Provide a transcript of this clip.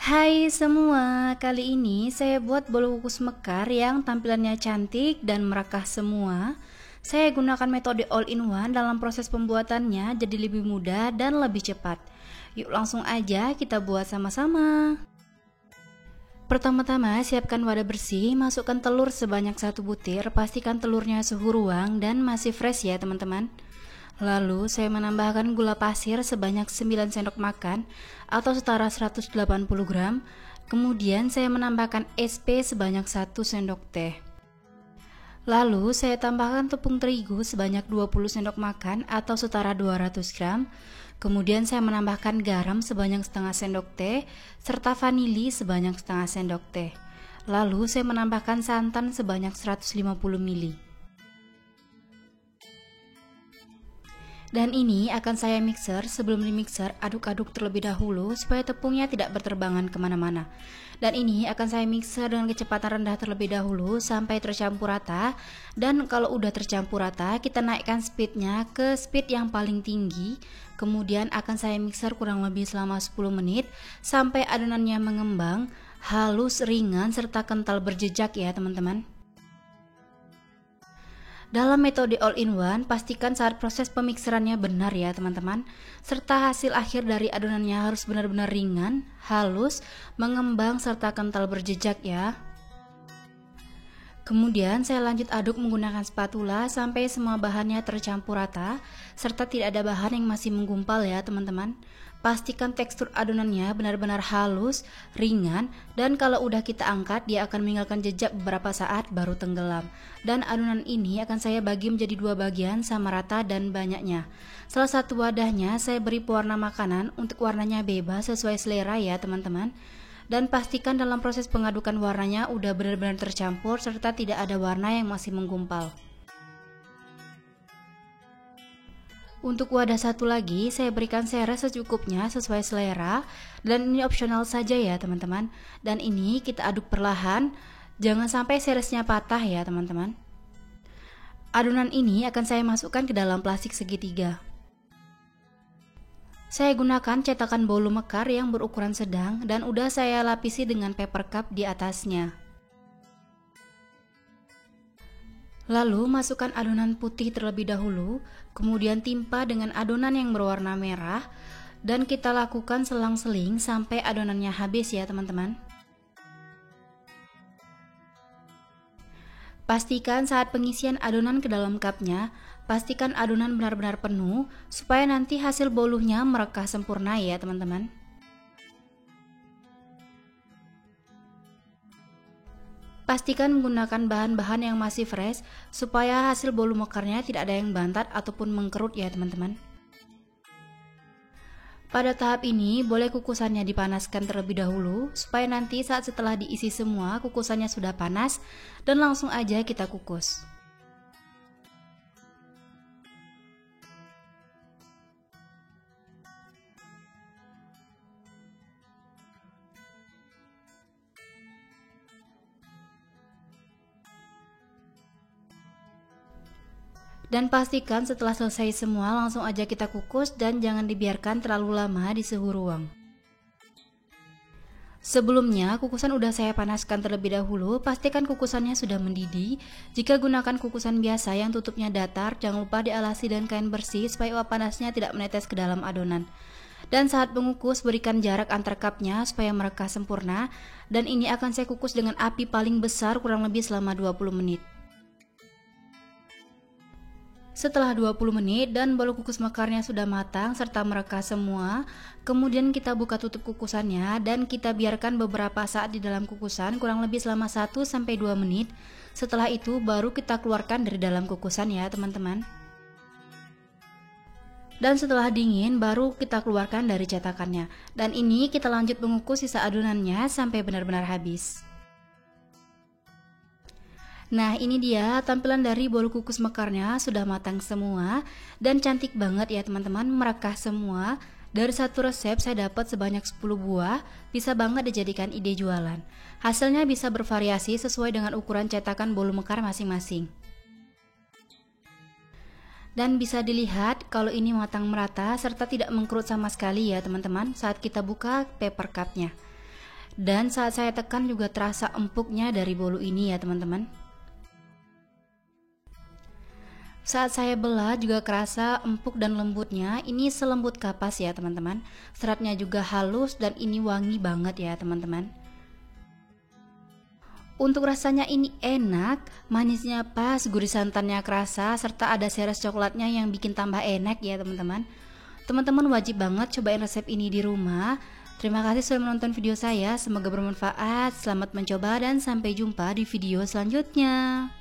Hai semua, kali ini saya buat bolu kukus mekar yang tampilannya cantik dan merekah semua. Saya gunakan metode all-in-one dalam proses pembuatannya jadi lebih mudah dan lebih cepat. Yuk langsung aja kita buat sama-sama. Pertama-tama siapkan wadah bersih, masukkan telur sebanyak 1 butir, pastikan telurnya suhu ruang dan masih fresh ya teman-teman. Lalu saya menambahkan gula pasir sebanyak 9 sendok makan atau setara 180 gram. Kemudian saya menambahkan SP sebanyak 1 sendok teh. Lalu saya tambahkan tepung terigu sebanyak 20 sendok makan atau setara 200 gram. Kemudian saya menambahkan garam sebanyak setengah sendok teh serta vanili sebanyak setengah sendok teh. Lalu saya menambahkan santan sebanyak 150 ml. Dan ini akan saya mixer. Sebelum dimixer, aduk-aduk terlebih dahulu supaya tepungnya tidak berterbangan kemana-mana. Dan ini akan saya mixer dengan kecepatan rendah terlebih dahulu sampai tercampur rata. Dan kalau udah tercampur rata, kita naikkan speednya ke speed yang paling tinggi. Kemudian akan saya mixer kurang lebih selama 10 menit sampai adonannya mengembang, halus, ringan, serta kental berjejak ya teman-teman. Dalam metode all-in-one, pastikan saat proses pemikserannya benar ya teman-teman, serta hasil akhir dari adonannya harus benar-benar ringan, halus, mengembang, serta kental berjejak ya. Kemudian saya lanjut aduk menggunakan spatula sampai semua bahannya tercampur rata, serta tidak ada bahan yang masih menggumpal ya teman-teman. Pastikan tekstur adonannya benar-benar halus, ringan, dan kalau udah kita angkat dia akan meninggalkan jejak beberapa saat baru tenggelam. Dan adonan ini akan saya bagi menjadi 2 bagian sama rata dan banyaknya. Salah satu wadahnya saya beri pewarna makanan untuk warnanya bebas sesuai selera ya teman-teman. Dan pastikan dalam proses pengadukan warnanya udah benar-benar tercampur serta tidak ada warna yang masih menggumpal. Untuk wadah satu lagi saya berikan seres secukupnya sesuai selera, dan ini opsional saja ya teman-teman. Dan ini kita aduk perlahan, jangan sampai seresnya patah ya teman-teman. Adonan ini akan saya masukkan ke dalam plastik segitiga. Saya gunakan cetakan bolu mekar yang berukuran sedang dan udah saya lapisi dengan paper cup di atasnya. Lalu masukkan adonan putih terlebih dahulu, kemudian timpa dengan adonan yang berwarna merah, dan kita lakukan selang-seling sampai adonannya habis ya teman-teman. Pastikan saat pengisian adonan ke dalam cupnya, pastikan adonan benar-benar penuh supaya nanti hasil bolunya merekah sempurna ya teman-teman. Pastikan menggunakan bahan-bahan yang masih fresh supaya hasil bolu mekarnya tidak ada yang bantat ataupun mengkerut ya teman-teman. Pada tahap ini boleh kukusannya dipanaskan terlebih dahulu supaya nanti saat setelah diisi semua kukusannya sudah panas dan langsung aja kita kukus. Dan pastikan setelah selesai semua langsung aja kita kukus dan jangan dibiarkan terlalu lama di suhu ruang. Sebelumnya kukusan udah saya panaskan terlebih dahulu, pastikan kukusannya sudah mendidih. Jika gunakan kukusan biasa yang tutupnya datar, jangan lupa dialasi dengan kain bersih supaya uap panasnya tidak menetes ke dalam adonan. Dan saat mengukus berikan jarak antar cupnya supaya merekah sempurna, dan ini akan saya kukus dengan api paling besar kurang lebih selama 20 menit. Setelah 20 menit dan bolu kukus mekarnya sudah matang serta merekah semua, kemudian kita buka tutup kukusannya dan kita biarkan beberapa saat di dalam kukusan kurang lebih selama 1-2 menit. Setelah itu baru kita keluarkan dari dalam kukusan ya teman-teman. Dan setelah dingin baru kita keluarkan dari cetakannya. Dan ini kita lanjut mengukus sisa adonannya sampai benar-benar habis. Nah ini dia tampilan dari bolu kukus mekarnya sudah matang semua dan cantik banget ya teman-teman, merekah semua. Dari satu resep saya dapat sebanyak 10 buah, bisa banget dijadikan ide jualan. Hasilnya bisa bervariasi sesuai dengan ukuran cetakan bolu mekar masing-masing. Dan bisa dilihat kalau ini matang merata serta tidak mengkerut sama sekali ya teman-teman saat kita buka paper cupnya. Dan saat saya tekan juga terasa empuknya dari bolu ini ya teman-teman. Saat saya belah juga kerasa empuk dan lembutnya. Ini selembut kapas ya teman-teman. Seratnya juga halus dan ini wangi banget ya teman-teman. Untuk rasanya ini enak, manisnya pas, gurih santannya kerasa, serta ada seres coklatnya yang bikin tambah enak ya teman-teman. Teman-teman wajib banget cobain resep ini di rumah. Terima kasih sudah menonton video saya, semoga bermanfaat, selamat mencoba dan sampai jumpa di video selanjutnya.